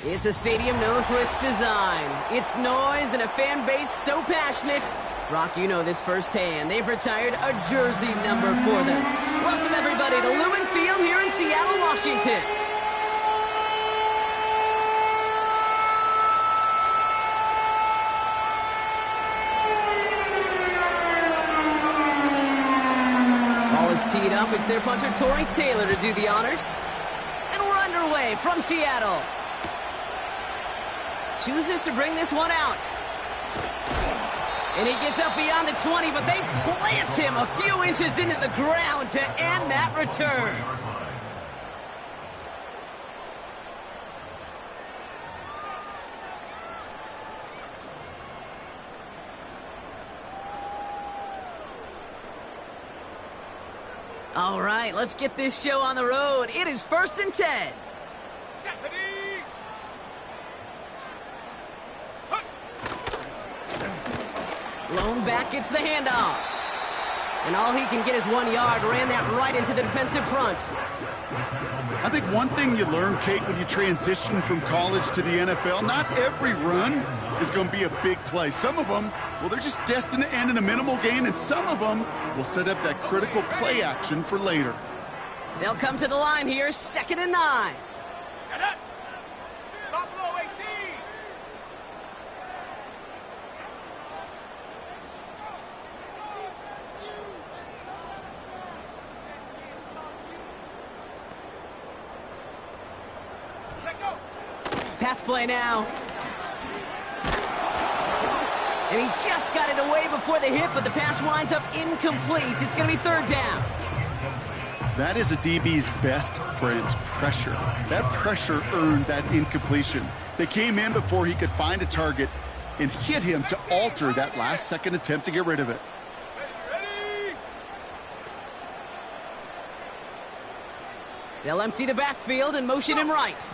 It's a stadium known for its design, its noise, and a fan base so passionate. Brock, you know this firsthand. They've retired a jersey number for them. Welcome, everybody, to Lumen Field here in Seattle, Washington. Ball is teed up. It's their punter, Torrey Taylor, to do the honors. And we're underway from Seattle. Chooses to bring this one out. And he gets up beyond the 20, but they plant him a few inches into the ground to end that return. All right, let's get this show on the road. It is 1st and 10. Blown back, gets the handoff. And all he can get is 1 yard. Ran that right into the defensive front. I think one thing you learn, Kate, when you transition from college to the NFL, not every run is going to be a big play. Some of them, well, they're just destined to end in a minimal gain, and some of them will set up that critical play action for later. They'll come to the line here, 2nd and 9. Pass play now. And he just got it away before the hit, but the pass winds up incomplete. It's going to be 3rd down. That is a DB's best friend, pressure. That pressure earned that incompletion. They came in before he could find a target and hit him to alter that last-second attempt to get rid of it. They'll empty the backfield and motion him right.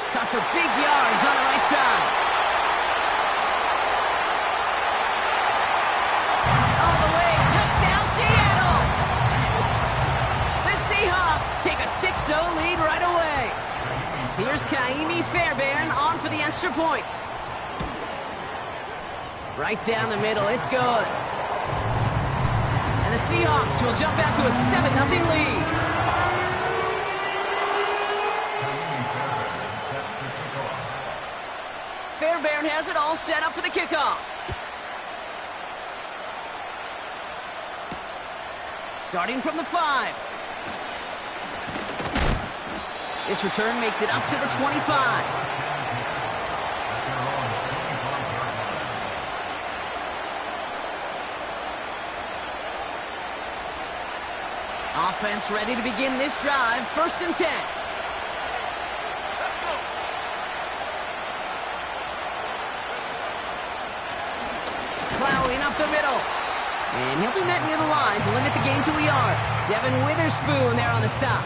Caught for big yards on the right side. All the way, touchdown Seattle! The Seahawks take a 6-0 lead right away. Here's Kaimi Fairbairn on for the extra point. Right down the middle, it's good. And the Seahawks will jump out to a 7-0 lead. Fairbairn has it all set up for the kickoff. Starting from the 5. This return makes it up to the 25. Offense ready to begin this drive. 1st and 10. Plowing up the middle. And he'll be met near the line to limit the gain to a yard. Devin Witherspoon there on the stop.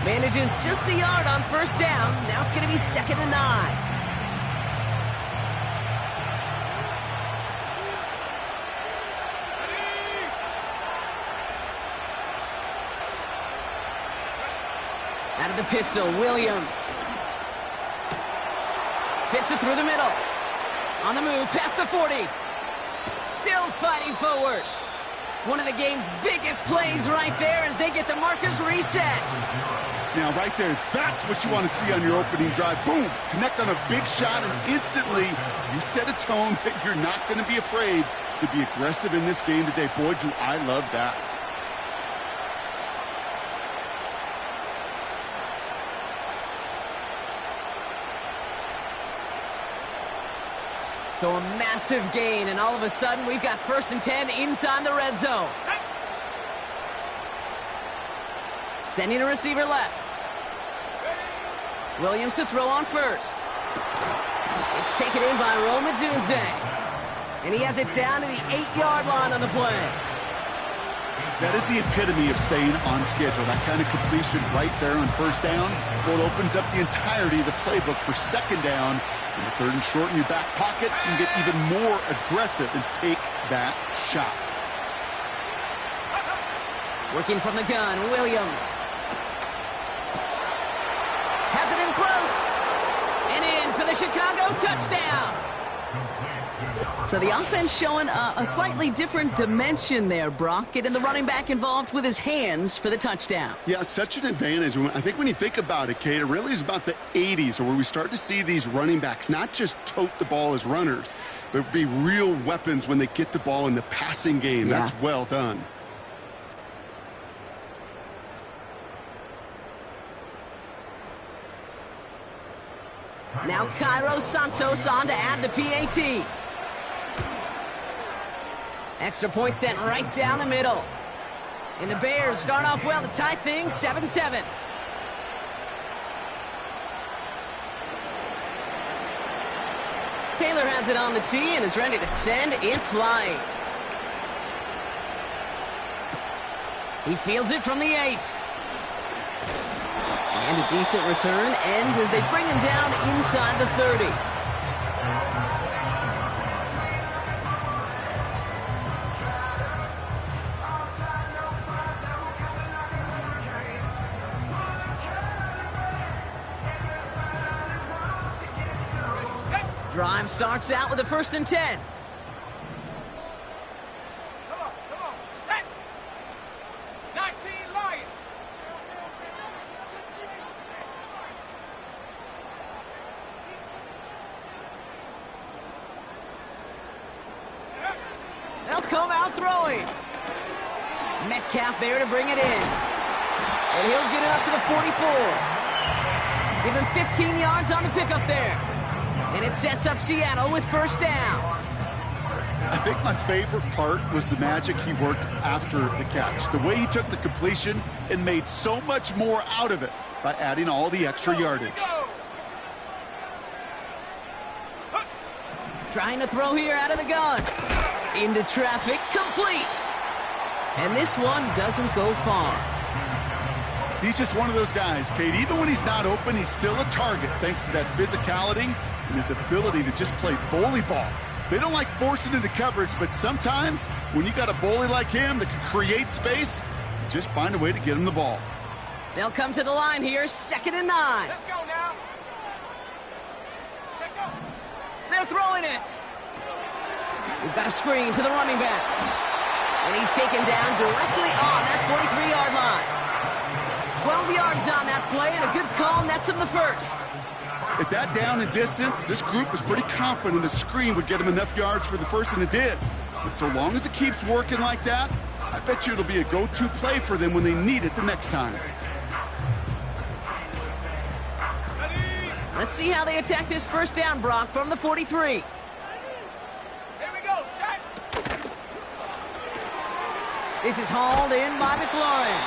Manages just a yard on 1st down. Now it's going to be 2nd and 9. Out of the pistol, Williams. Fits it through the middle. On the move, past the 40. Still fighting forward. One of the game's biggest plays right there as they get the markers reset. Now, right there, that's what you want to see on your opening drive. Boom! Connect on a big shot, and instantly you set a tone that you're not going to be afraid to be aggressive in this game today. Boy, do I love that. So a massive gain, and all of a sudden we've got 1st and 10 inside the red zone. Sending a receiver left. Williams to throw on 1st. It's taken in by Roma Dunze. And he has it down to the 8-yard line on the play. That is the epitome of staying on schedule. That kind of completion right there on 1st down. Well, it opens up the entirety of the playbook for 2nd down. In the 3rd and short in your back pocket, you can get even more aggressive and take that shot. Working from the gun, Williams. Chicago, touchdown. So the offense showing a slightly different dimension there, Brock, getting the running back involved with his hands for the touchdown. Yeah, such an advantage. I think when you think about it, Kate, it really is about the 80s where we start to see these running backs not just tote the ball as runners, but be real weapons when they get the ball in the passing game. Yeah. That's well done. Now Cairo Santos on to add the PAT. Extra point sent right down the middle. And the Bears start off well to tie things 7-7. Taylor has it on the tee and is ready to send it flying. He fields it from the 8. And a decent return ends as they bring him down inside the 30. Drive starts out with a 1st and 10. Come on, set. 19 Lions. They'll come out throwing. Metcalf there to bring it in. And he'll get it up to the 44. Give him 15 yards on the pickup there. And it sets up Seattle with 1st down. I think my favorite part was the magic he worked after the catch. The way he took the completion and made so much more out of it by adding all the extra yardage. Trying to throw here out of the gun. Into traffic, complete. And this one doesn't go far. He's just one of those guys, Kate. Even when he's not open, he's still a target thanks to that physicality and his ability to just play bully ball. They don't like forcing into coverage, but sometimes when you got a bully like him that can create space, you just find a way to get him the ball. They'll come to the line here, 2nd and 9. Let's go now. Check go. They're throwing it. We've got a screen to the running back. And he's taken down directly on that 43-yard line. 12 yards on that play, and a good call nets him the 1st. At that down and distance, this group was pretty confident the screen would get him enough yards for the 1st, and it did. And so long as it keeps working like that, I bet you it'll be a go-to play for them when they need it the next time. Let's see how they attack this 1st down, Brock, from the 43. Here we go, set. This is hauled in by McLaurin.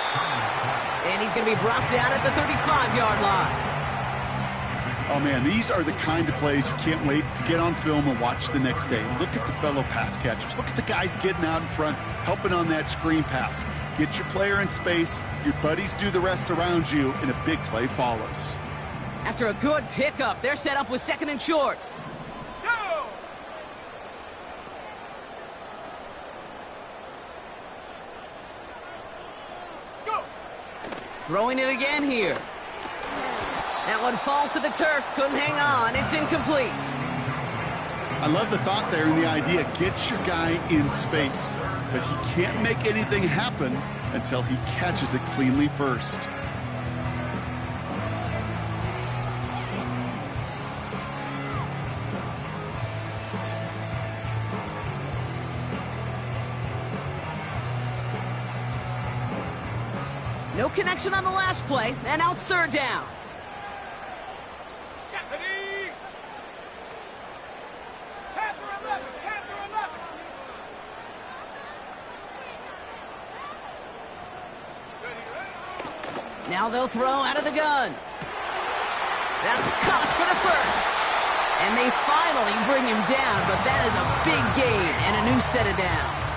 And he's going to be brought down at the 35-yard line. Oh, man, these are the kind of plays you can't wait to get on film and watch the next day. Look at the fellow pass catchers. Look at the guys getting out in front, helping on that screen pass. Get your player in space, your buddies do the rest around you, and a big play follows. After a good pickup, they're set up with 2nd and short. Go. Go. Throwing it again here. That one falls to the turf, couldn't hang on, it's incomplete. I love the thought there and the idea, get your guy in space. But he can't make anything happen until he catches it cleanly first. No connection on the last play, and now it's 3rd down. Now they'll throw out of the gun. That's caught for the 1st. And they finally bring him down, but that is a big gain and a new set of downs.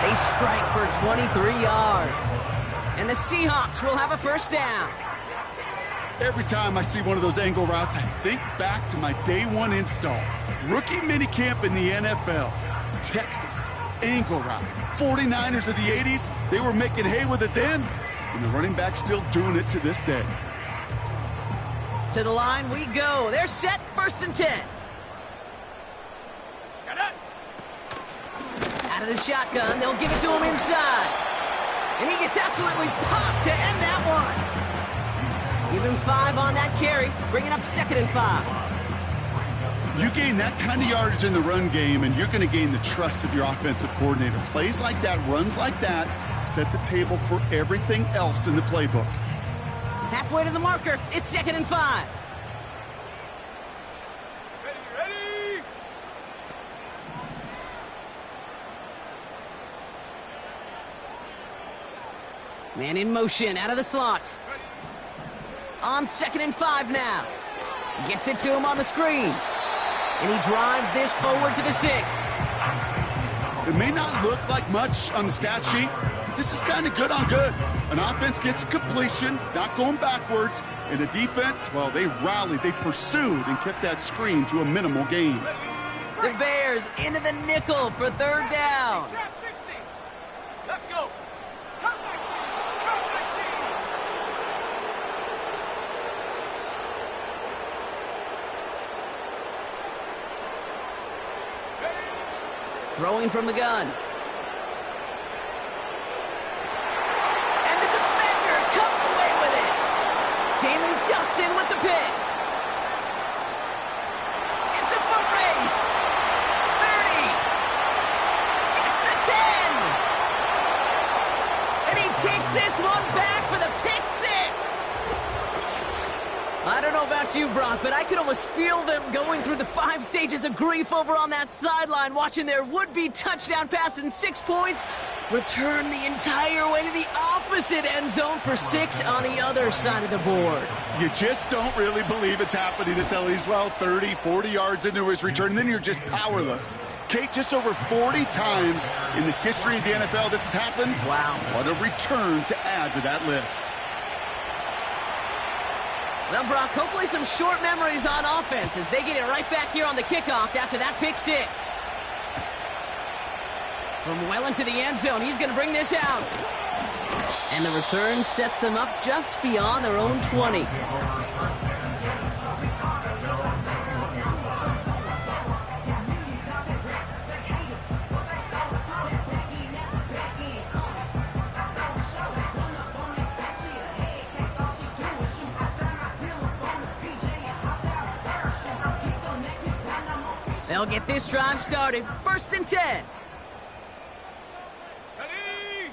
They strike for 23 yards. And the Seahawks will have a 1st down. Every time I see one of those angle routes, I think back to my day 1 install. Rookie minicamp in the NFL. Texas, angle route. 49ers of the 80s, they were making hay with it then. And the running back still doing it to this day. To the line we go. They're set, 1st and 10. Shut up. Out of the shotgun, they'll give it to him inside. And he gets absolutely popped to end that one. Even 5 on that carry, bringing up 2nd and 5. You gain that kind of yardage in the run game, and you're going to gain the trust of your offensive coordinator. Plays like that, runs like that, set the table for everything else in the playbook. Halfway to the marker, it's 2nd and 5. Ready. Man in motion, out of the slot. On 2nd and 5 now. Gets it to him on the screen. And he drives this forward to the 6. It may not look like much on the stat sheet, but this is kind of good on good. An offense gets a completion, not going backwards, and the defense, well, they rallied, they pursued, and kept that screen to a minimal gain. The Bears into the nickel for 3rd down. Trap 60. Let's go. Come 19. Come 19. Throwing from the gun. And the defender comes away with it. Jalen Johnson with the pick. It's a foot race. 30. Gets the 10. And he takes this one back for the pick 6. I don't know about you, Brock, but I could almost feel them going through the 5 stages of grief over on that sideline, watching their would-be touchdown pass in 6 points return the entire way to the opposite end zone for 6 on the other side of the board. You just don't really believe it's happening until he's, well, 30, 40 yards into his return, and then you're just powerless. Kate, just over 40 times in the history of the NFL this has happened. Wow. What a return to add to that list. Well, Brock, hopefully some short memories on offense as they get it right back here on the kickoff after that pick 6. From well into the end zone, he's going to bring this out. And the return sets them up just beyond their own 20. They'll get this drive started. 1st and 10. Ready.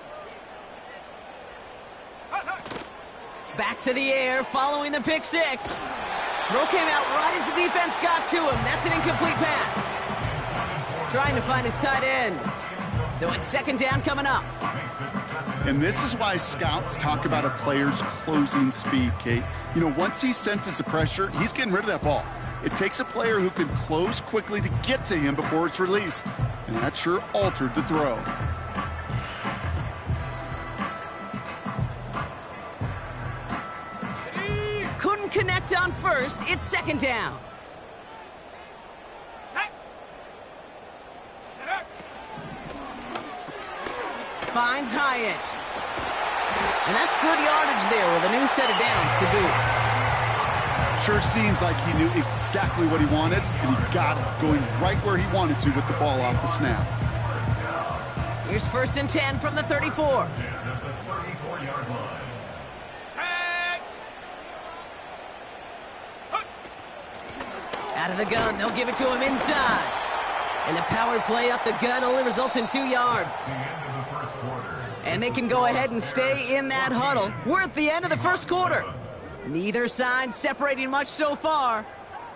Back to the air following the pick 6. Throw came out right as the defense got to him. That's an incomplete pass. Trying to find his tight end. So it's 2nd down coming up. And this is why scouts talk about a player's closing speed, Kate. You know, once he senses the pressure, he's getting rid of that ball. It takes a player who can close quickly to get to him before it's released. And that sure altered the throw. Couldn't connect on 1st. It's 2nd down. Set. Finds Hyatt. And that's good yardage there with a new set of downs to boot. Sure seems like he knew exactly what he wanted, and he got it, going right where he wanted to with the ball off the snap. Here's 1st and 10 from the 34. Set. Out of the gun, they'll give it to him inside. And the power play up the gun only results in 2 yards. And they can go ahead and stay in that huddle. We're at the end of the 1st quarter. Neither side separating much so far.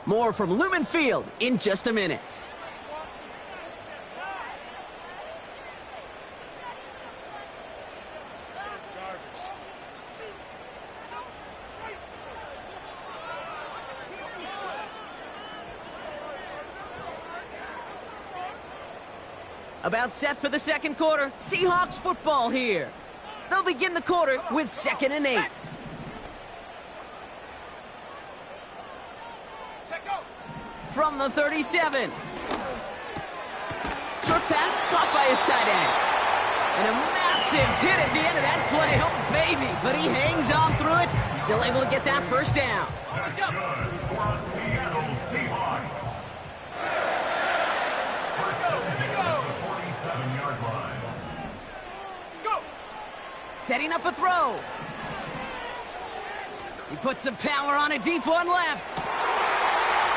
More from Lumen Field in just a minute. About set for the 2nd quarter. Seahawks football here. They'll begin the quarter with 2nd and 8. From the 37. Short pass caught by his tight end. And a massive hit at the end of that play. Oh, baby. But he hangs on through it. Still able to get that 1st down. Watch out. For Seattle Seahawks. First down at the 47-yard line. Go. Setting up a throw. He puts some power on a deep one left.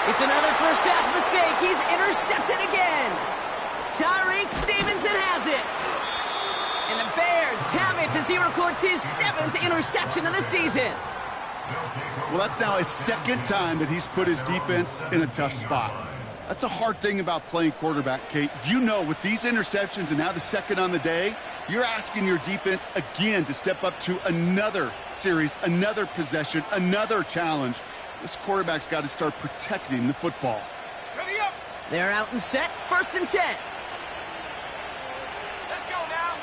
It's another first half mistake. He's intercepted again. Tyreek Stevenson has it. And the Bears have it as he records his 7th interception of the season. Well, that's now his 2nd time that he's put his defense in a tough spot. That's a hard thing about playing quarterback, Kate. You know, with these interceptions and now the 2nd on the day, you're asking your defense again to step up to another series, another possession, another challenge. This quarterback's got to start protecting the football. Ready up. They're out and set. 1st and 10. Let's go now.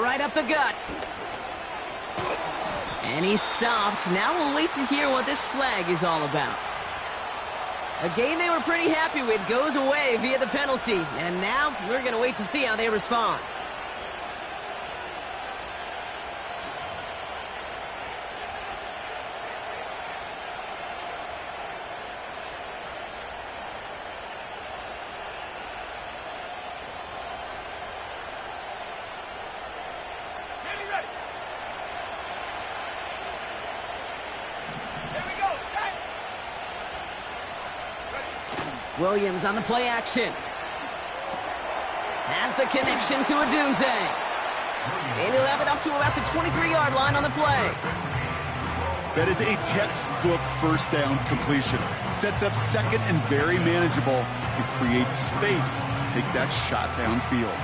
Right up the gut. And he's stopped. Now we'll wait to hear what this flag is all about. A game they were pretty happy with goes away via the penalty. And now we're going to wait to see how they respond. Ready. Here we go. Set. Ready. Williams on the play action. Has the connection to Odunze. And he'll have it up to about the 23-yard line on the play. That is a textbook first down completion. Sets up 2nd and very manageable and creates space to take that shot downfield.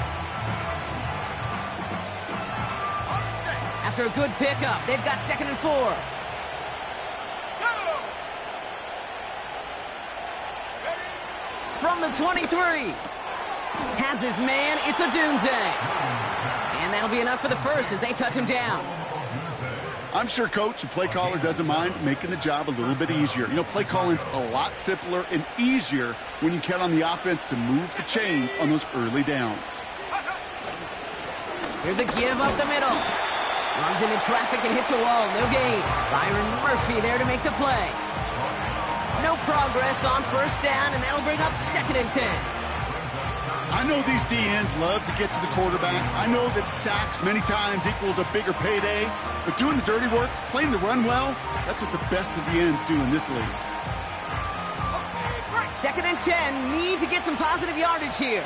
On set. After a good pickup, they've got 2nd and 4. Go. Ready. From the 23. Has his man, it's Odunze. And that'll be enough for the first as they touch him down. I'm sure coach and play caller doesn't mind making the job a little bit easier. You know, play calling's a lot simpler and easier when you count on the offense to move the chains on those early downs. Here's a give up the middle. Runs into traffic and hits a wall. No gain. Byron Murphy there to make the play. No progress on 1st down, and that'll bring up 2nd and 10. I know these DNs love to get to the quarterback. I know that sacks many times equals a bigger payday. But doing the dirty work, playing the run well, that's what the best of the ends do in this league. 2nd and 10. Need to get some positive yardage here.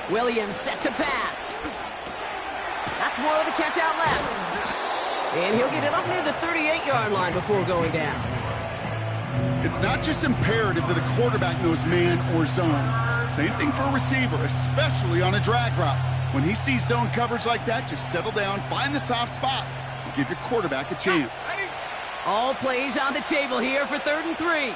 Williams set to pass. That's more of the catch out left. And he'll get it up near the 38-yard line before going down. It's not just imperative that a quarterback knows man or zone. Same thing for a receiver, especially on a drag route. When he sees zone coverage like that, just settle down, find the soft spot, and give your quarterback a chance. All plays on the table here for 3rd and 3.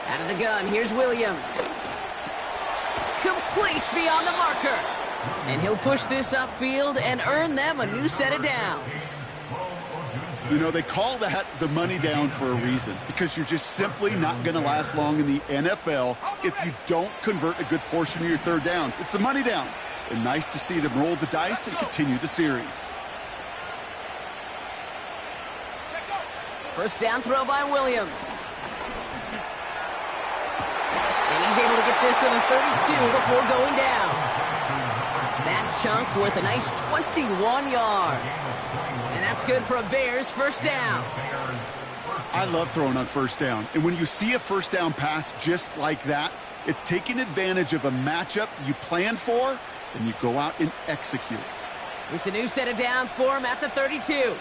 Out of the gun, here's Williams. Complete beyond the marker. And he'll push this upfield and earn them a new set of downs. You know, they call that the money down for a reason, because you're just simply not going to last long in the NFL if you don't convert a good portion of your 3rd downs. It's the money down. And nice to see them roll the dice and continue the series. 1st down throw by Williams. And he's able to get this to the 32 before going down. That chunk worth a nice 21 yards. And that's good for a Bears 1st down. I love throwing on 1st down. And when you see a 1st down pass just like that, it's taking advantage of a matchup you planned for, and you go out and execute. It's a new set of downs for him at the 32.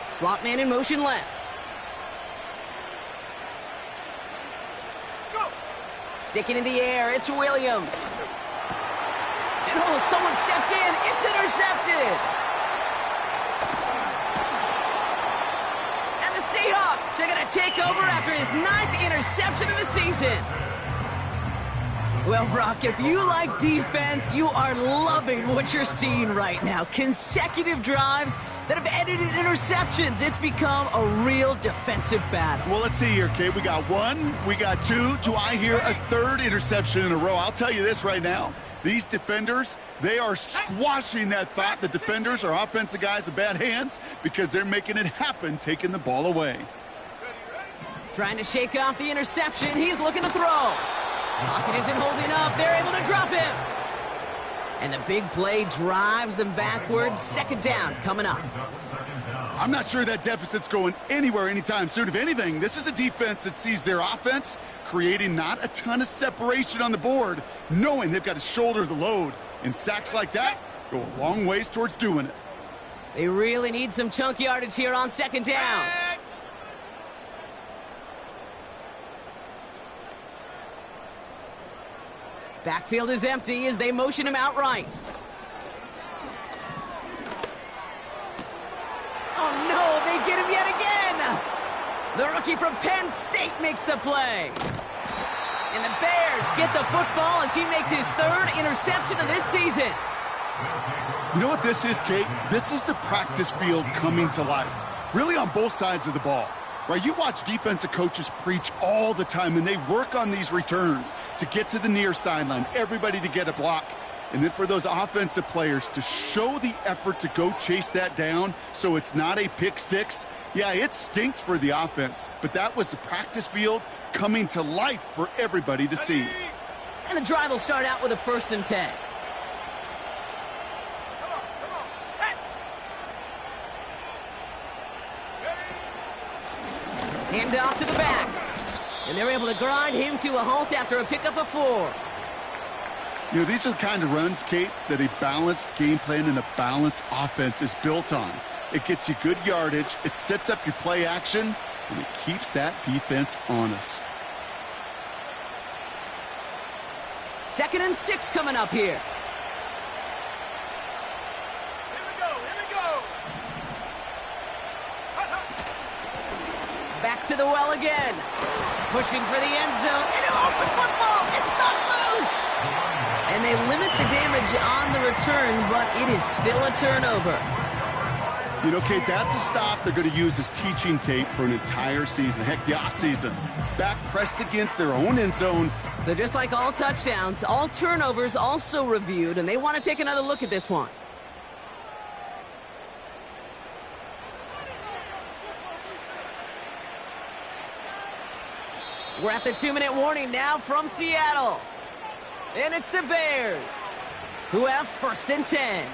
Slot man in motion left. Sticking in the air, it's Williams. And oh, someone stepped in. It's intercepted. And the Seahawks They're going to take over after his 9th interception of the season. Well, Brock, if you like defense, you are loving what you're seeing right now. Consecutive drives that have ended in interceptions. It's become a real defensive battle. Well, let's see here, Kate. We got 1, we got 2. Do I hear a 3rd interception in a row? I'll tell you this right now. These defenders, they are squashing that thought. The defenders are offensive guys with bad hands because they're making it happen, taking the ball away. Trying to shake off the interception. He's looking to throw. Pocket isn't holding up. They're able to drop him. And the big play drives them backwards. 2nd down coming up. I'm not sure that deficit's going anywhere anytime soon. If anything, this is a defense that sees their offense creating not a ton of separation on the board, knowing they've got to shoulder the load. And sacks like that go a long ways towards doing it. They really need some chunk yardage here on 2nd down. Backfield is empty as they motion him outright. Oh, no, they get him yet again. The rookie from Penn State makes the play. And the Bears get the football as he makes his 3rd interception of this season. You know what this is, Kate? This is the practice field coming to life. Really on both sides of the ball. Right, you watch defensive coaches preach all the time, and they work on these returns to get to the near sideline, everybody to get a block. And then for those offensive players to show the effort to go chase that down so it's not a pick 6. Yeah, it stinks for the offense, but that was the practice field coming to life for everybody to see. And the drive will start out with a 1st and 10. Hand off to the back. And they're able to grind him to a halt after a pickup of 4. You know, these are the kind of runs, Kate, that a balanced game plan and a balanced offense is built on. It gets you good yardage, it sets up your play action, and it keeps that defense honest. 2nd and 6 coming up here. Back to the well again. Pushing for the end zone. And he lost the football. It's not loose. And they limit the damage on the return, but it is still a turnover. You know, Kate, that's a stop they're going to use as teaching tape for an entire season. Heck, the offseason. Back pressed against their own end zone. So just like all touchdowns, all turnovers also reviewed, and they want to take another look at this one. We're at the 2-minute warning now from Seattle. And it's the Bears, who have 1st and 10.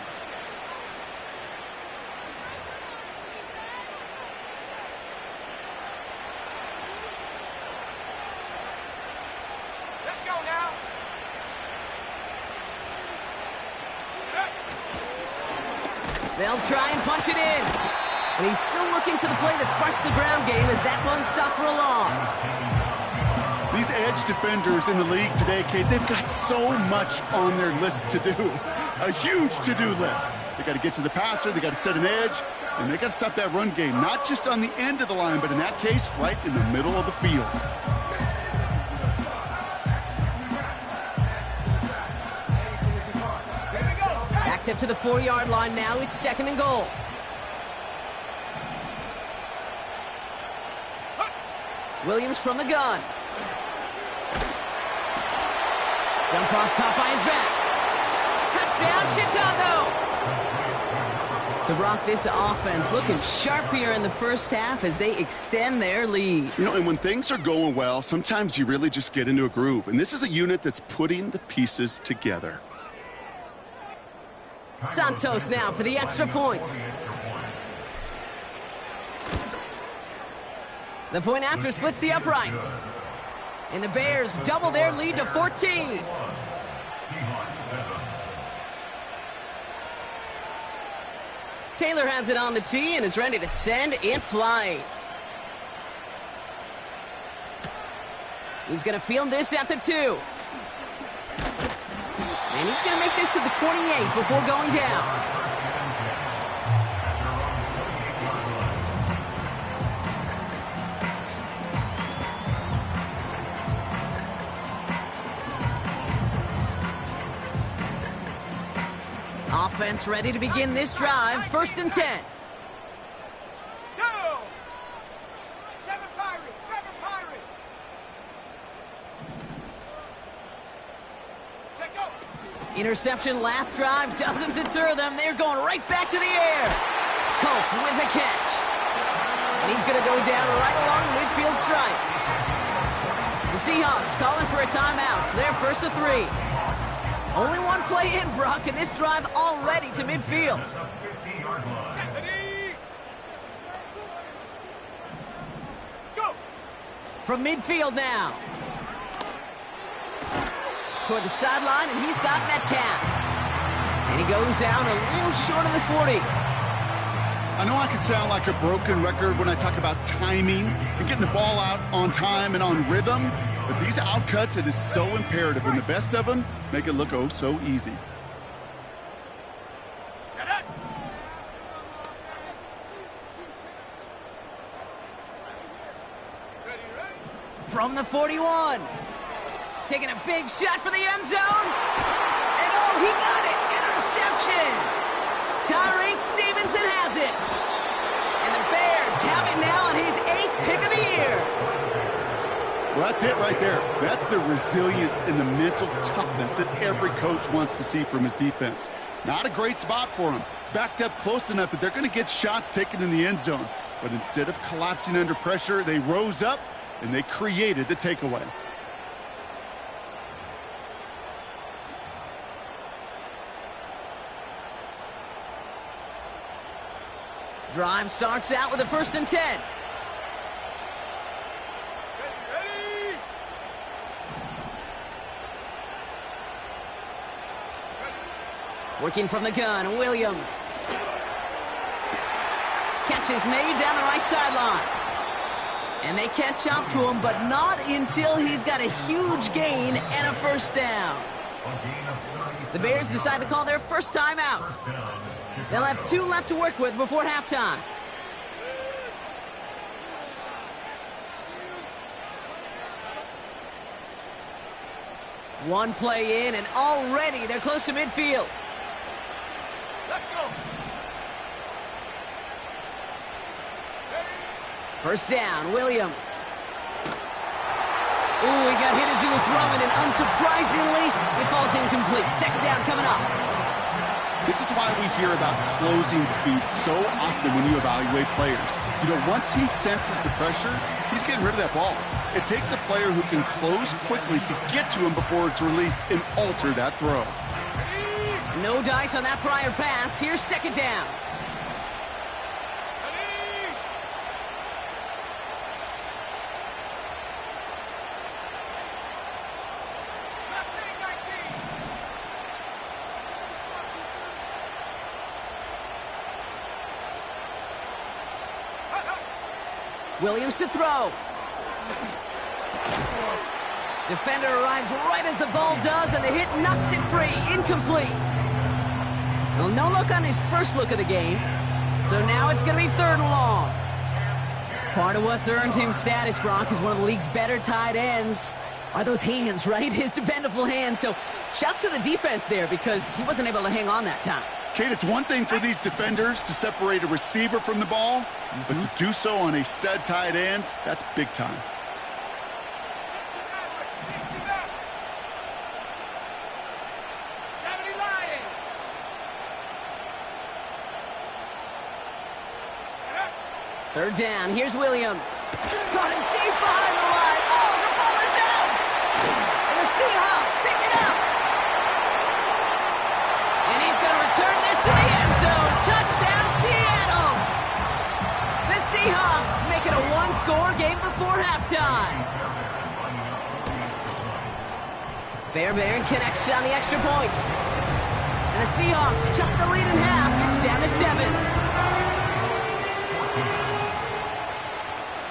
Let's go now. They'll try and punch it in. And he's still looking for the play that sparks the ground game as that one stopped for a loss. These edge defenders in the league today, Kate, they've got so much on their list to do. A huge to-do list. They got to get to the passer, they got to set an edge, and they got to stop that run game, not just on the end of the line, but in that case, right in the middle of the field. Backed up to the 4-yard line now. It's 2nd and goal. Williams from the gun. Jump off caught by his back. Touchdown, Chicago! So, Brock, this offense looking sharp here in the first half as they extend their lead. You know, and when things are going well, sometimes you really just get into a groove. And this is a unit that's putting the pieces together. Santos now for the extra point. The point after splits the uprights. And the Bears double their lead to 14. Taylor has it on the tee and is ready to send it flying. He's going to field this at the 2. And he's going to make this to the 28 before going down. Offense ready to begin this drive. 1st and 10. Go! 7 Pirates! 7 Pirates! Check go! Interception last drive doesn't deter them. They're going right back to the air. Cope with a catch. And he's going to go down right along the midfield stripe. The Seahawks calling for a timeout. So they're 1st and 3. Only one play in, Brock, and this drive already to midfield. Go! From midfield now. Toward the sideline, and he's got Metcalf. And he goes down a little short of the 40. I know I can sound like a broken record when I talk about timing and getting the ball out on time and on rhythm, but these outcuts, it is so imperative, and the best of them make it look oh so easy. Set up! Ready, ready? From the 41. Taking a big shot for the end zone. And oh, he got it! Interception! Tyreek Stevenson has it. And the Bears have it now on his 8th pick of the year. Well, that's it right there. That's the resilience and the mental toughness that every coach wants to see from his defense. Not a great spot for him. Backed up close enough that they're going to get shots taken in the end zone. But instead of collapsing under pressure, they rose up and they created the takeaway. Drive starts out with a 1st and 10. Ready! Working from the gun, Williams. Catch is made down the right sideline. And they catch up to him, but not until he's got a huge gain and a 1st down. The Bears decide to call their first timeout. They'll have 2 left to work with before halftime. One play in, and already they're close to midfield. Let's go! 1st down, Williams. Ooh, he got hit as he was throwing, and unsurprisingly, it falls incomplete. 2nd down coming up. This is why we hear about closing speed so often when you evaluate players. You know, once he senses the pressure, he's getting rid of that ball. It takes a player who can close quickly to get to him before it's released and alter that throw. No dice on that prior pass. Here's 2nd down. Williams to throw. Defender arrives right as the ball does, and the hit knocks it free. Incomplete. Well, no look on his first look of the game, so now it's going to be 3rd and long. Part of what's earned him status, Brock, is one of the league's better tight ends. Are those hands, right? His dependable hands. So shouts to the defense there because he wasn't able to hang on that time. Kate, it's one thing for these defenders to separate a receiver from the ball, but to do so on a stud tight end, that's big time. 70 Lions! 3rd down, here's Williams. Caught him deep behind the line. Oh, the ball is out! And the Seahawks pick it up. And he's going to return this to the end zone. Touchdown, Seattle! The Seahawks make it a 1-score game before halftime. Fairbairn connects on the extra point. And the Seahawks chop the lead in half. It's down to 7.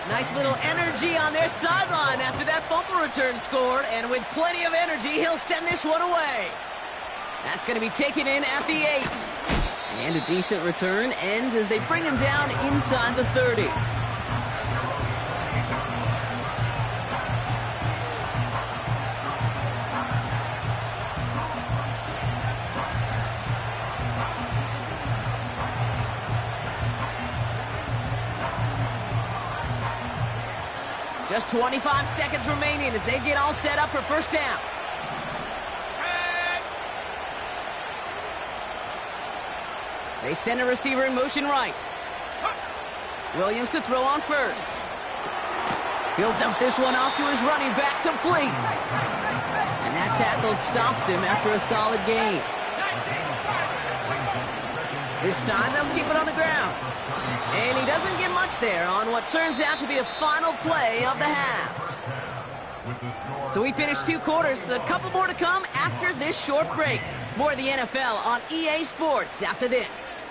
Nice little energy on their sideline after that fumble return scored, and with plenty of energy, he'll send this one away. That's going to be taken in at the 8. And a decent return ends as they bring him down inside the 30. Just 25 seconds remaining as they get all set up for first down. They send a receiver in motion right. Williams to throw on first. He'll dump this one off to his running back, complete. And that tackle stops him after a solid gain. This time they'll keep it on the ground. And he doesn't get much there on what turns out to be the final play of the half. So we finished 2 quarters, a couple more to come after this short break. More of the NFL on EA Sports after this.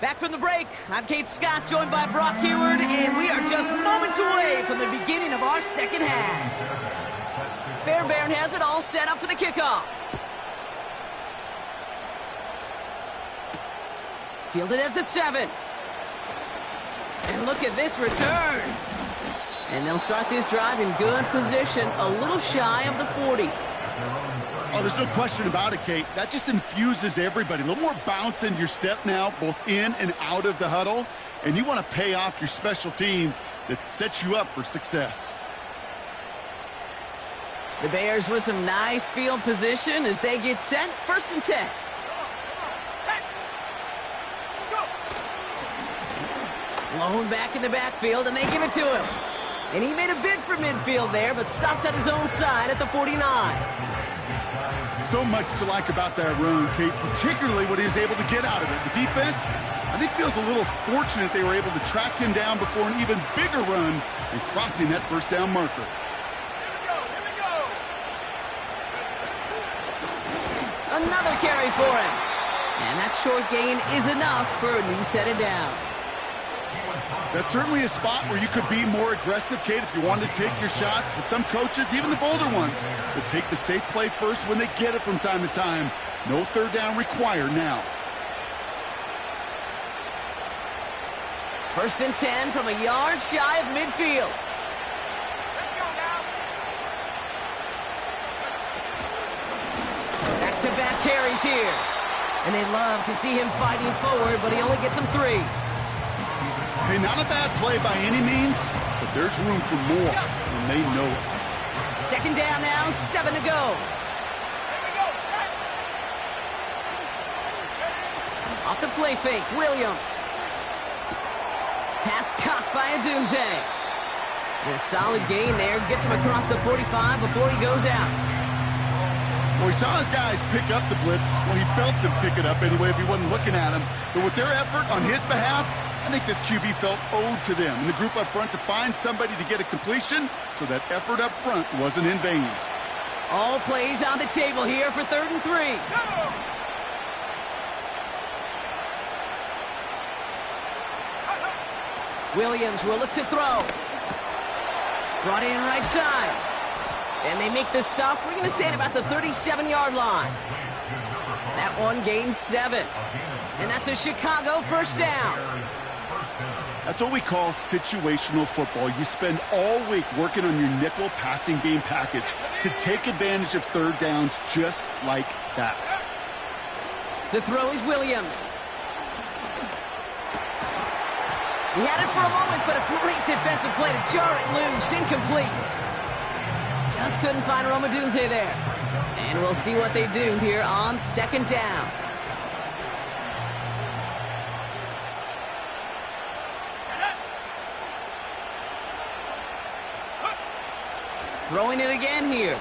Back from the break, I'm Kate Scott, joined by Brock Heward, and we are just moments away from the beginning of our second half. Fairbairn has it all set up for the kickoff. Fielded at the 7. And look at this return. And they'll start this drive in good position, a little shy of the 40. Oh, there's no question about it, Kate. That just infuses everybody. A little more bounce in your step now, both in and out of the huddle. And you want to pay off your special teams that sets you up for success. The Bears with some nice field position as they get set. 1st and 10. Lone back in the backfield, and they give it to him. And he made a bid for midfield there, but stopped on his own side at the 49. So much to like about that run, Kate, particularly what he was able to get out of it. The defense, I think, feels a little fortunate they were able to track him down before an even bigger run and crossing that first down marker. Here we go. Another carry for him. And that short gain is enough for a new set of downs. That's certainly a spot where you could be more aggressive, Kate, if you wanted to take your shots. But some coaches, even the bolder ones, will take the safe play first when they get it from time to time. No 3rd down required now. 1st and 10 from a yard shy of midfield. Let's go now. Back-to-back carries here. And they love to see him fighting forward, but he only gets them 3. Hey, not a bad play by any means, but there's room for more, and they know it. 2nd down now, 7 to go. Off the play fake, Williams. Pass cocked by Adunze. And a solid gain there, gets him across the 45 before he goes out. Well, he saw his guys pick up the blitz. Well, he felt them pick it up anyway if he wasn't looking at him. But with their effort on his behalf, I think this QB felt owed to them in the group up front to find somebody to get a completion, so that effort up front wasn't in vain. All plays on the table here for 3rd and 3. Williams will look to throw. Brought in right side. And they make the stop. We're going to say at about the 37-yard line. That one gains 7. And that's a Chicago 1st down. That's what we call situational football. You spend all week working on your nickel passing game package to take advantage of 3rd downs just like that. To throw is Williams. He had it for a moment, but a great defensive play to jar it loose. Incomplete. Just couldn't find Rome Odunze there. And we'll see what they do here on 2nd down. Throwing it again here.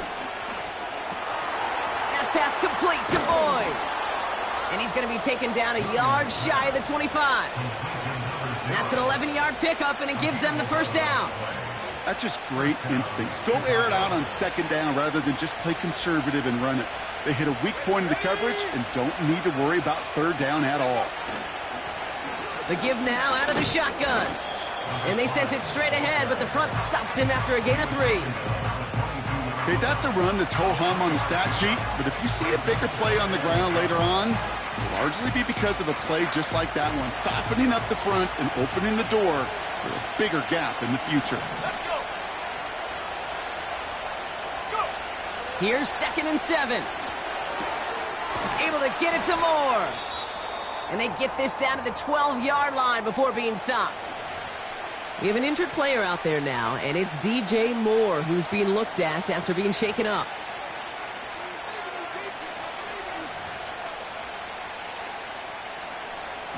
That pass complete to Boyd. And he's going to be taken down a yard shy of the 25. That's an 11-yard pickup, and it gives them the 1st down. That's just great instincts. Go air it out on 2nd down rather than just play conservative and run it. They hit a weak point in the coverage and don't need to worry about 3rd down at all. The give now out of the shotgun. And they sent it straight ahead, but the front stops him after a gain of 3. Okay, that's a run that's ho-hum on the stat sheet, but if you see a bigger play on the ground later on, it'll largely be because of a play just like that one, softening up the front and opening the door for for a bigger gap in the future. Let's go. Go. Here's 2nd and 7. Able to get it to Moore. And they get this down to the 12-yard line before being stopped. We have an injured player out there now, and it's DJ Moore who's being looked at after being shaken up.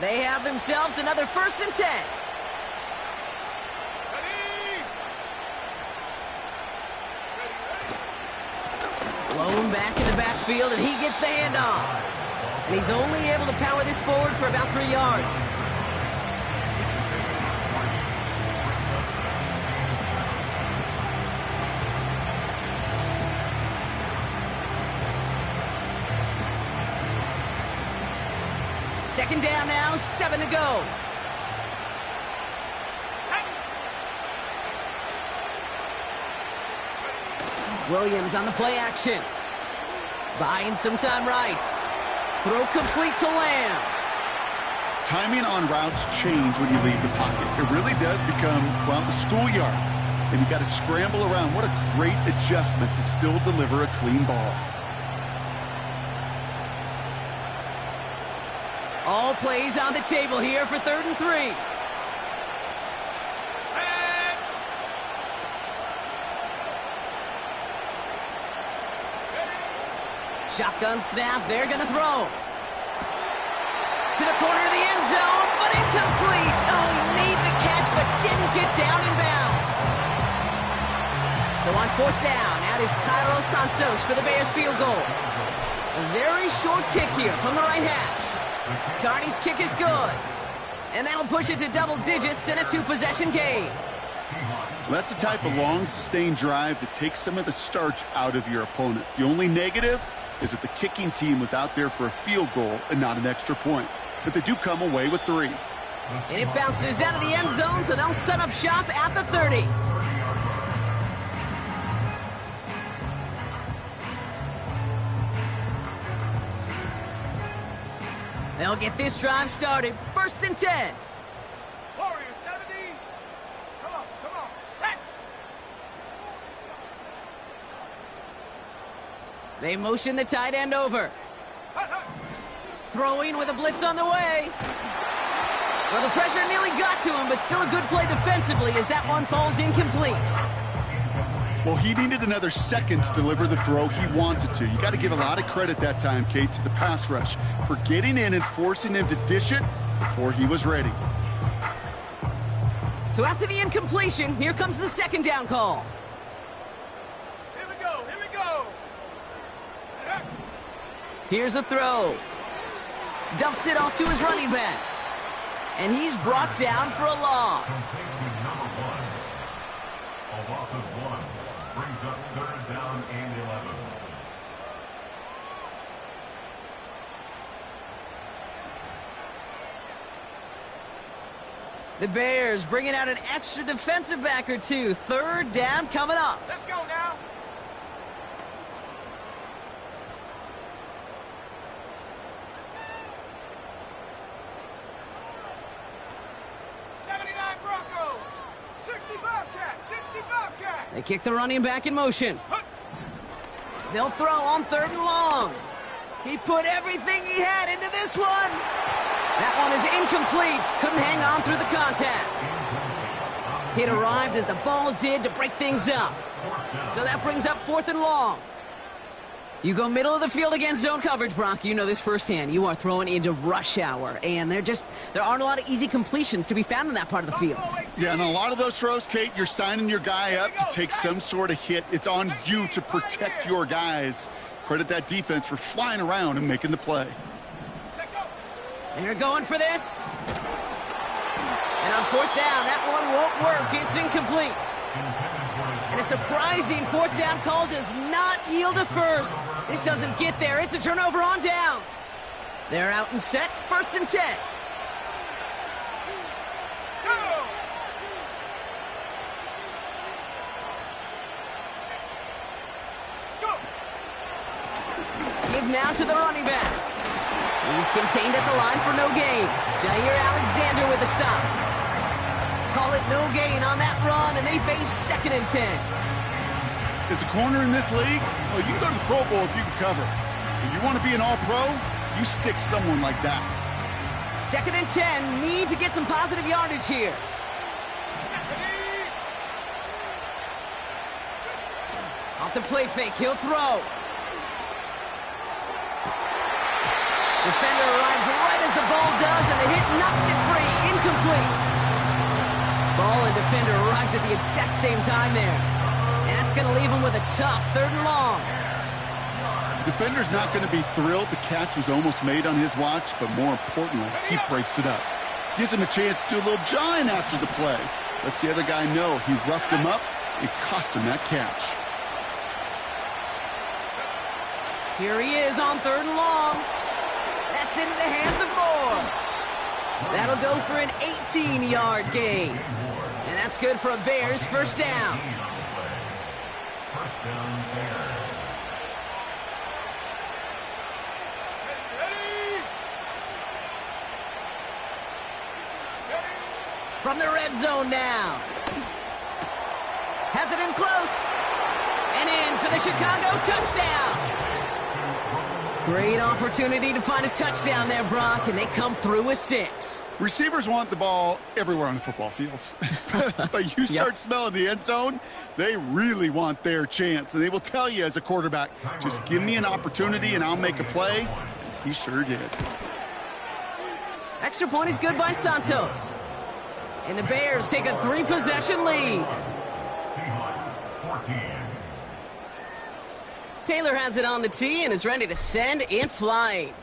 They have themselves another 1st and 10. Blown back in the backfield, and he gets the handoff. And he's only able to power this forward for about 3 yards. Second down now, 7 to go. Williams on the play action. Buying some time right. Throw complete to Lamb. Timing on routes change when you leave the pocket. It really does become, well, the schoolyard. And you got to scramble around. What a great adjustment to still deliver a clean ball. All plays on the table here for 3rd and 3. Shotgun snap, they're going to throw. To the corner of the end zone, but incomplete. Oh, he made the catch, but didn't get down in bounds. So on 4th down, out is Cairo Santos for the Bears field goal. A very short kick here from the right hash. Carney's kick is good. And that'll push it to double digits in a 2-possession game. That's the type of long, sustained drive that takes some of the starch out of your opponent. The only negative is that the kicking team was out there for a field goal and not an extra point. But they do come away with 3. And it bounces out of the end zone, so they'll set up shop at the 30. They'll get this drive started. 1st and 10. Warrior 70. Come on, set. They motion the tight end over. Throwing with a blitz on the way. Well, the pressure nearly got to him, but still a good play defensively as that one falls incomplete. Well, he needed another second to deliver the throw he wanted to. You got to give a lot of credit that time, Kate, to the pass rush for getting in and forcing him to dish it before he was ready. So after the incompletion, here comes the 2nd down call. Here we go. Here's a throw. Dumps it off to his running back. And he's brought down for a loss. A loss of 1 brings up 3rd down and 11. The Bears bringing out an extra defensive back or 2. 3rd down coming up. Let's go now. They kick the running back in motion. They'll throw on 3rd and long. He put everything he had into this one. That one is incomplete. Couldn't hang on through the contact. It arrived as the ball did to break things up. So that brings up 4th and long. You go middle of the field against zone coverage, Brock. You know this firsthand. You are throwing into rush hour, and there aren't a lot of easy completions to be found in that part of the field. Yeah, and a lot of those throws, Kate, you're signing your guy up to take some sort of hit. It's on you to protect your guys. Credit that defense for flying around and making the play. They're going for this. And on 4th down, that one won't work. It's incomplete. And a surprising 4th down call does not yield a first. This doesn't get there. It's a turnover on downs. They're out and set. 1st and 10. Go! Go! Give now to the running back. He's contained at the line for no gain. Jair Alexander with the stop. Call it no gain on that run, and they face 2nd and 10. As a corner in this league, well, you can go to the Pro Bowl if you can cover. If you want to be an all-pro, you stick someone like that. 2nd and 10, need to get some positive yardage here. Off the play fake, he'll throw. Defender arrives right as the ball does, and the hit knocks it free. Incomplete. Ball and defender arrived at the exact same time there. And that's going to leave him with a tough 3rd and long. The defender's not going to be thrilled the catch was almost made on his watch, but more importantly, he breaks it up. Gives him a chance to do a little jawing after the play. Lets the other guy know he roughed him up. It cost him that catch. Here he is on 3rd and long. That's into the hands of Moore. That'll go for an 18-yard gain. And that's good for a Bears 1st down. First down, Bears. From the red zone now. Has it in close. And in for the Chicago touchdown. Great opportunity to find a touchdown there, Brock, and they come through with 6. Receivers want the ball everywhere on the football field. But you start smelling the end zone, they really want their chance. And they will tell you as a quarterback, just give me an opportunity and I'll make a play. He sure did. Extra point is good by Santos. And the Bears take a 3-possession lead. Seahawks 14. Taylor has it on the tee and is ready to send in flight.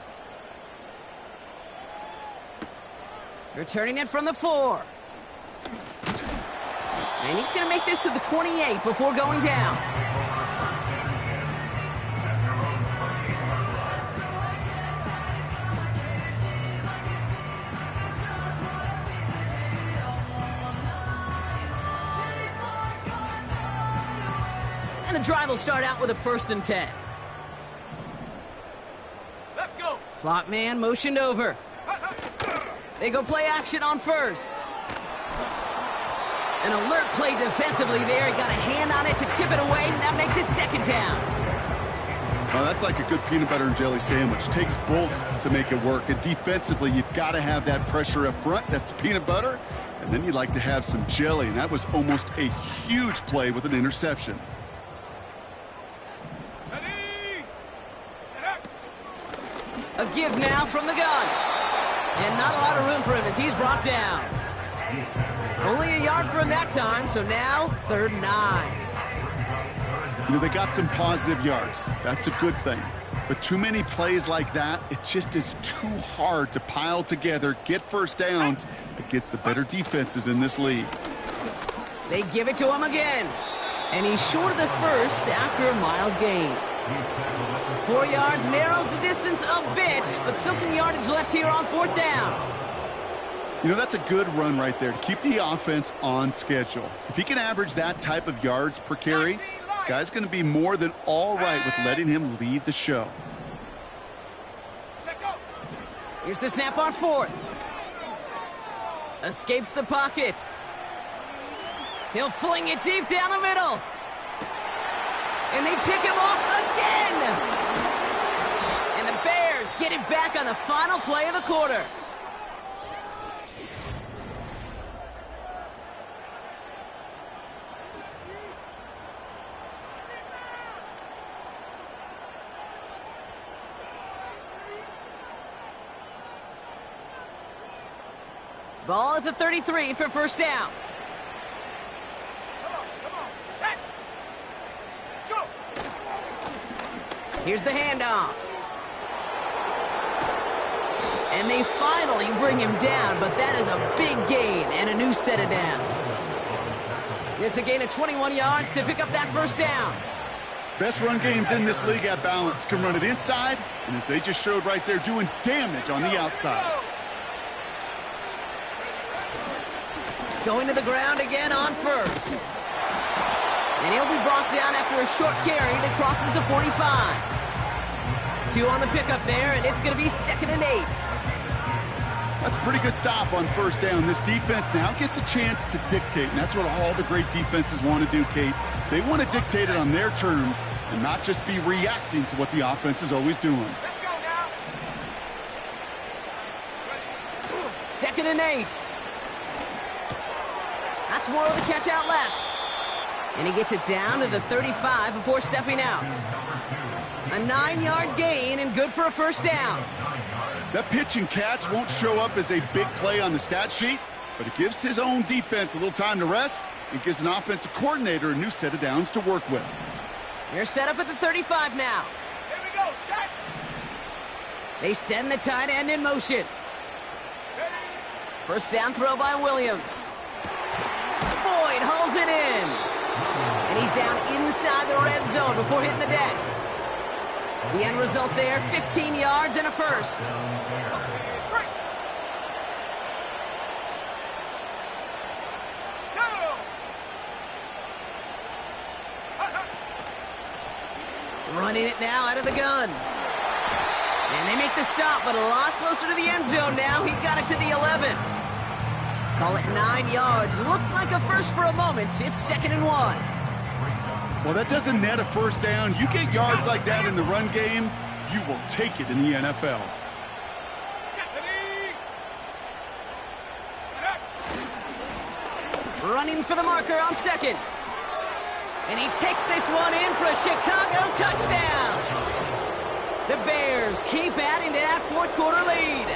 Returning it from the 4. And he's going to make this to the 28 before going down. And the drive will start out with a 1st and 10. Let's go. Slot man motioned over. They go play action on 1st. An alert play defensively there. He got a hand on it to tip it away, and that makes it 2nd down. Well, that's like a good peanut butter and jelly sandwich. Takes both to make it work. And defensively, you've got to have that pressure up front. That's peanut butter. And then you'd like to have some jelly. And that was almost a huge play with an interception. A give now from the gun. And not a lot of room for him as he's brought down. Only a yard for him that time, so now 3rd and 9. You know, they got some positive yards. That's a good thing. But too many plays like that, it just is too hard to pile together, get 1st downs against the better defenses in this league. They give it to him again. And he's short of the 1st after a mild gain. 4 yards narrows the distance a bit, but still some yardage left here on 4th down. You know, that's a good run right there to keep the offense on schedule. If he can average that type of yards per carry, this guy's going to be more than all right with letting him lead the show. Here's the snap on 4th. Escapes the pocket. He'll fling it deep down the middle. And they pick him off again. And the Bears get it back on the final play of the quarter. Ball at the 33 for 1st down. Here's the handoff. And they finally bring him down, but that is a big gain and a new set of downs. It's a gain of 21 yards to pick up that 1st down. Best run games in this league at balance can run it inside, and as they just showed right there, doing damage on the outside. Going to the ground again on 1st. And he'll be brought down after a short carry that crosses the 45. 2 on the pickup there, and it's going to be 2nd and 8. That's a pretty good stop on first down. This defense now gets a chance to dictate, and that's what all the great defenses want to do, Kate. They want to dictate it on their terms and not just be reacting to what the offense is always doing. Let's go now. 2nd and 8. That's more of the catch out left. And he gets it down to the 35 before stepping out. A 9-yard gain and good for a first down. That pitch and catch won't show up as a big play on the stat sheet, but it gives his own defense a little time to rest and gives an offensive coordinator a new set of downs to work with. They're set up at the 35 now. Here we go. Set. They send the tight end in motion. Ready. First down throw by Williams. Boyd hauls it in. And he's down inside the red zone before hitting the deck. The end result there, 15 yards and a first. Break. Go. Running it now out of the gun. And they make the stop, but a lot closer to the end zone now. He got it to the 11. Call it 9 yards. Looked like a first for a moment. It's 2nd and 1. Well, that doesn't net a first down. You get yards like that in the run game, you will take it in the NFL. Running for the marker on 2nd. And he takes this one in for a Chicago touchdown. The Bears keep adding to that fourth quarter lead.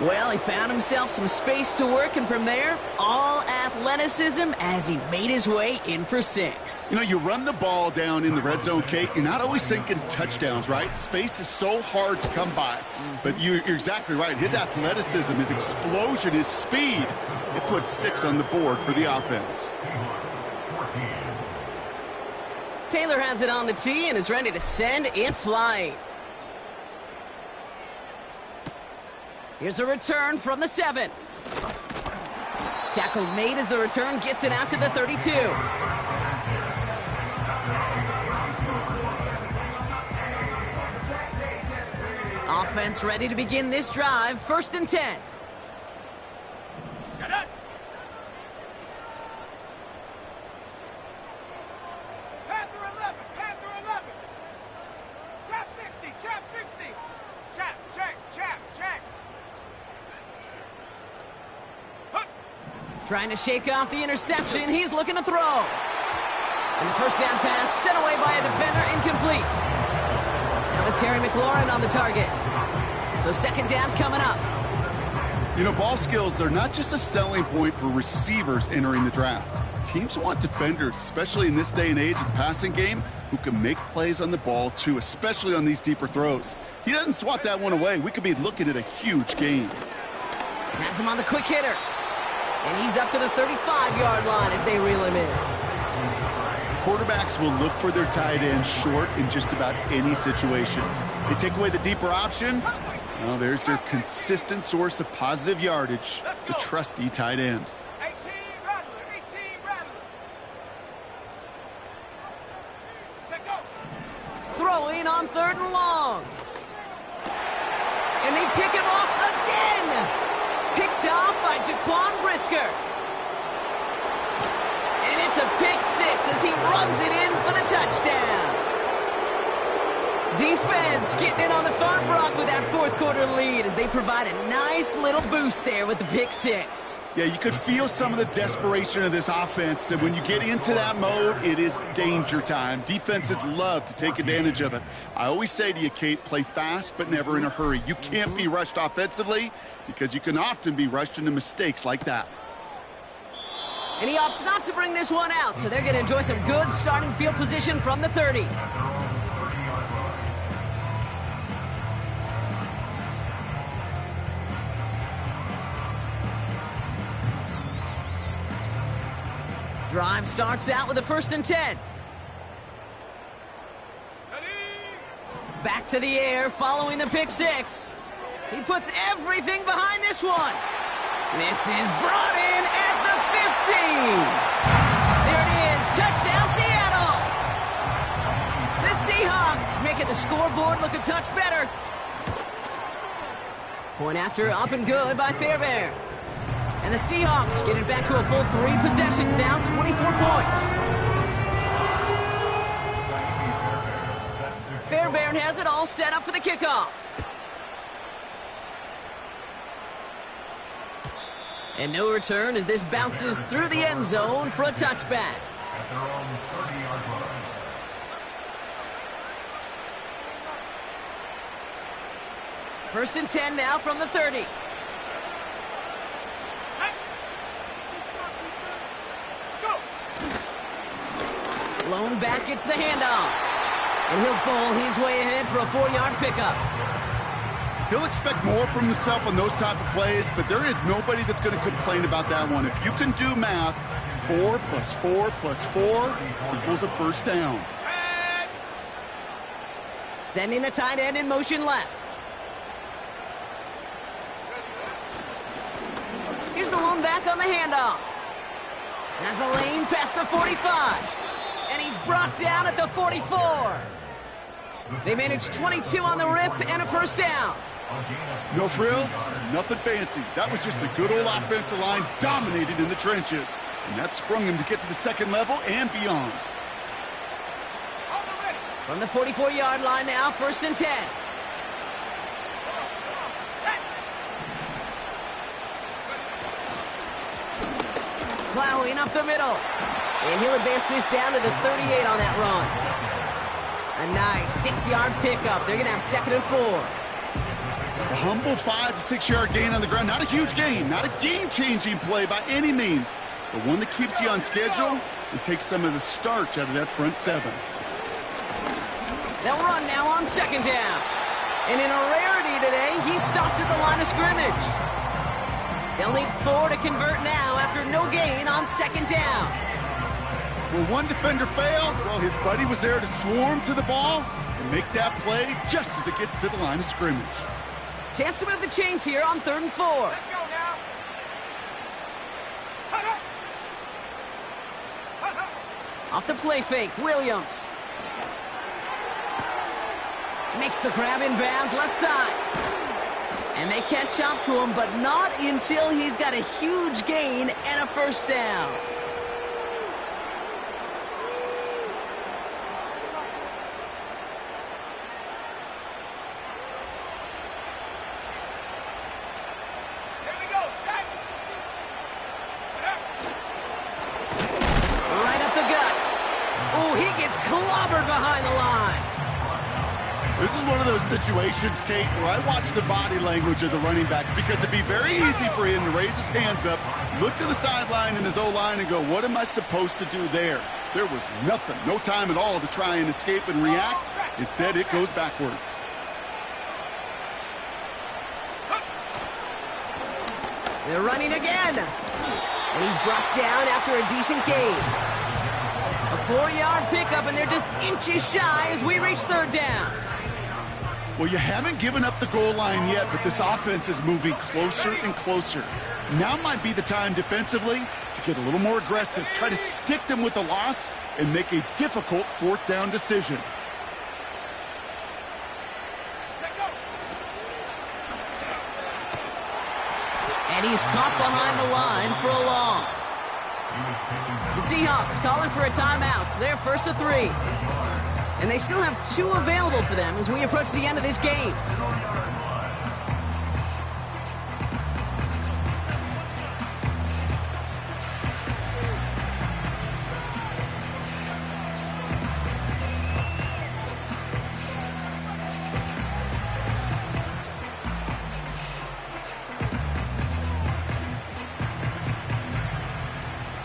Well, he found himself some space to work, and from there, all athleticism as he made his way in for 6. You know, you run the ball down in the red zone, Kate, you're not always thinking touchdowns, right? Space is so hard to come by. But you're exactly right. His athleticism, his explosion, his speed, it puts 6 on the board for the offense. Taylor has it on the tee and is ready to send it flying. Here's a return from the 7. Tackle made as the return gets it out to the 32. Offense ready to begin this drive. 1st and 10. Get it. Panther 11. Panther 11. Chap 60. Chap 60. Chap. Check. Chap. Check. Trying to shake off the interception. He's looking to throw. And the first down pass sent away by a defender, incomplete. That was Terry McLaurin on the target. So 2nd down coming up. You know, ball skills, they're not just a selling point for receivers entering the draft. Teams want defenders, especially in this day and age of the passing game, who can make plays on the ball too, especially on these deeper throws. He doesn't swat that one away. We could be looking at a huge gain. Has him on the quick hitter. And he's up to the 35-yard line as they reel him in. Quarterbacks will look for their tight end short in just about any situation. They take away the deeper options. Well, there's their consistent source of positive yardage, the trusty tight end. 18 Rattler. 18 Rattler. Check go. Throwing on 3rd and long. And they pick him off again. Picked off by Jaquan Brisker. And it's a pick 6 as he runs it in for the touchdown. Defense getting in on the Farm Brock with that fourth quarter lead as they provide a nice little boost there with the pick 6. Yeah, you could feel some of the desperation of this offense, and when you get into that mode, it is danger time. Defenses love to take advantage of it. I always say to you, Kate, play fast but never in a hurry. You can't be rushed offensively because you can often be rushed into mistakes like that. And he opts not to bring this one out, so they're going to enjoy some good starting field position from the 30. Drive starts out with a 1st and 10. Back to the air following the pick 6. He puts everything behind this one. This is brought in at the 15. There it is. Touchdown, Seattle. The Seahawks making the scoreboard look a touch better. Point after, up and good by Fairbairn. And the Seahawks get it back to a full 3 possessions now, 24 points. Fairbairn has it all set up for the kickoff. And no return as this bounces through the end zone for a touchback. At their own 30-yard line. First and 10 now from the 30. Lone back gets the handoff. And he'll bowl his way ahead for a 4-yard pickup. He'll expect more from himself on those type of plays, but there is nobody that's going to complain about that one. If you can do math, 4 + 4 + 4 equals a first down. Sending the tight end in motion left. Here's the lone back on the handoff. Has a lane past the 45. And he's brought down at the 44. They managed 22 on the rip and a first down. No frills, nothing fancy. That was just a good old offensive line dominated in the trenches. And that sprung him to get to the second level and beyond. From the 44-yard line now, first and 10. Plowing up the middle. And he'll advance this down to the 38 on that run. A nice 6-yard pickup. They're going to have second and 4. A humble 5 to 6 yard gain on the ground. Not a huge gain, not a game-changing play by any means, but one that keeps you on schedule and takes some of the starch out of that front 7. They'll run now on second down. And in a rarity today, he's stopped at the line of scrimmage. They'll need 4 to convert now after no gain on second down. Where one defender failed, well, his buddy was there to swarm to the ball and make that play just as it gets to the line of scrimmage. Chance to move the chains here on 3rd and 4. Let's go now. Off the play fake, Williams. Makes the grab in bounds left side. And they catch up to him, but not until he's got a huge gain and a first down. Clobbered behind the line. This is one of those situations, Kate, where I watch the body language of the running back because it'd be very easy for him to raise his hands up, look to the sideline in his O-line and go, what am I supposed to do there? There was nothing, no time at all to try and escape and react. Instead, it goes backwards. They're running again. And he's brought down after a decent gain. A 4-yard pickup, and they're just inches shy as we reach 3rd down. Well, you haven't given up the goal line yet, but this offense is moving closer and closer. Now might be the time defensively to get a little more aggressive, try to stick them with the loss, and make a difficult 4th down decision. And he's caught behind the line for a loss. The Seahawks calling for a timeout. So they're 1st and 3. And they still have 2 available for them as we approach the end of this game.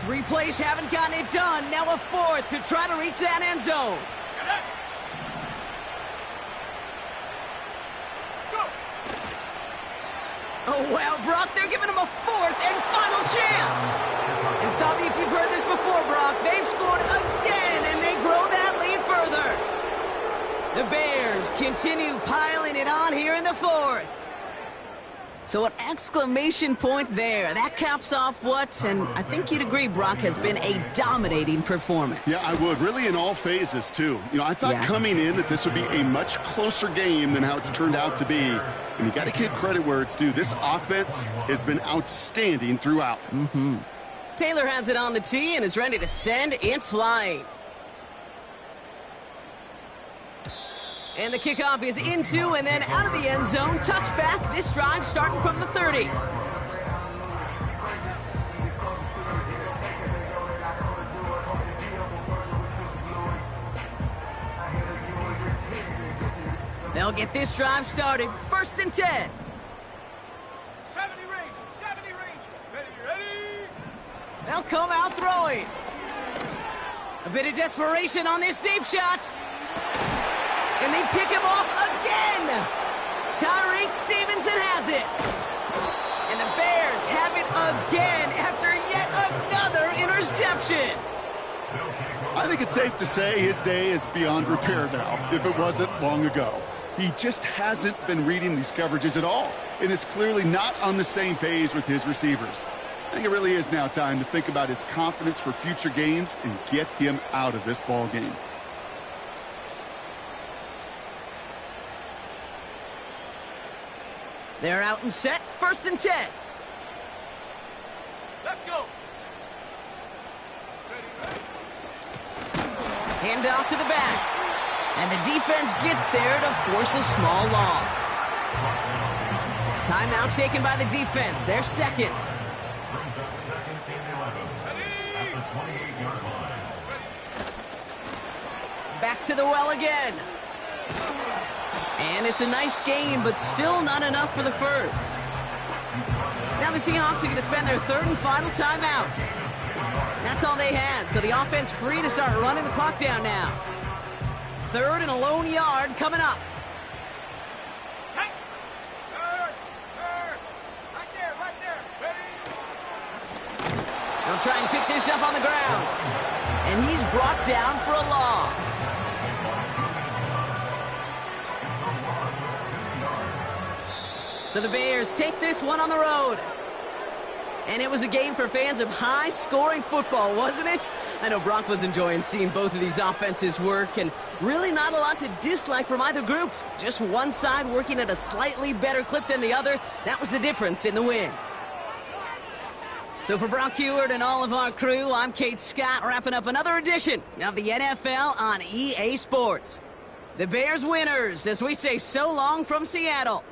Three plays haven't gotten it done. Now a 4th to try to reach that end zone. Oh, well, Brock, they're giving him a 4th and final chance. And stop me if you've heard this before, Brock. They've scored again, and they grow that lead further. The Bears continue piling it on here in the 4th. So an exclamation point there. That caps off what, and I think you'd agree, Brock, has been a dominating performance. Yeah, I would. Really in all phases, too. I thought coming in that this would be a much closer game than how it's turned out to be. And you got to give credit where it's due. This offense has been outstanding throughout. Taylor has it on the tee and is ready to send it flying. And the kickoff is into and then out of the end zone. Touchback. This drive starting from the 30. They'll get this drive started. 1st and 10. 70 range, 70 range. Ready. They'll come out throwing. A bit of desperation on this deep shot. And they pick him off again. Tyreek Stevenson has it. And the Bears have it again after yet another interception. I think it's safe to say his day is beyond repair now, if it wasn't long ago. He just hasn't been reading these coverages at all, and it's clearly not on the same page with his receivers. I think it really is now time to think about his confidence for future games and get him out of this ball game. They're out and set. 1st and 10. Let's go. Hand off to the back. And the defense gets there to force a small loss. Timeout taken by the defense. They're second. Brings up 2nd and 11 at the 28-yard line. Back to the well again. And it's a nice game, but still not enough for the first. Now the Seahawks are going to spend their 3rd and final timeout. That's all they had, so the offense free to start running the clock down now. 3rd and a lone yard coming up. Tight. Third. Right there. Ready. They'll try and pick this up on the ground. And he's brought down for a loss. So the Bears take this one on the road. And it was a game for fans of high-scoring football, wasn't it? I know Brock was enjoying seeing both of these offenses work, and really not a lot to dislike from either group. Just one side working at a slightly better clip than the other. That was the difference in the win. So for Brock Heward and all of our crew, I'm Kate Scott, wrapping up another edition of the NFL on EA Sports. The Bears winners, as we say so long from Seattle.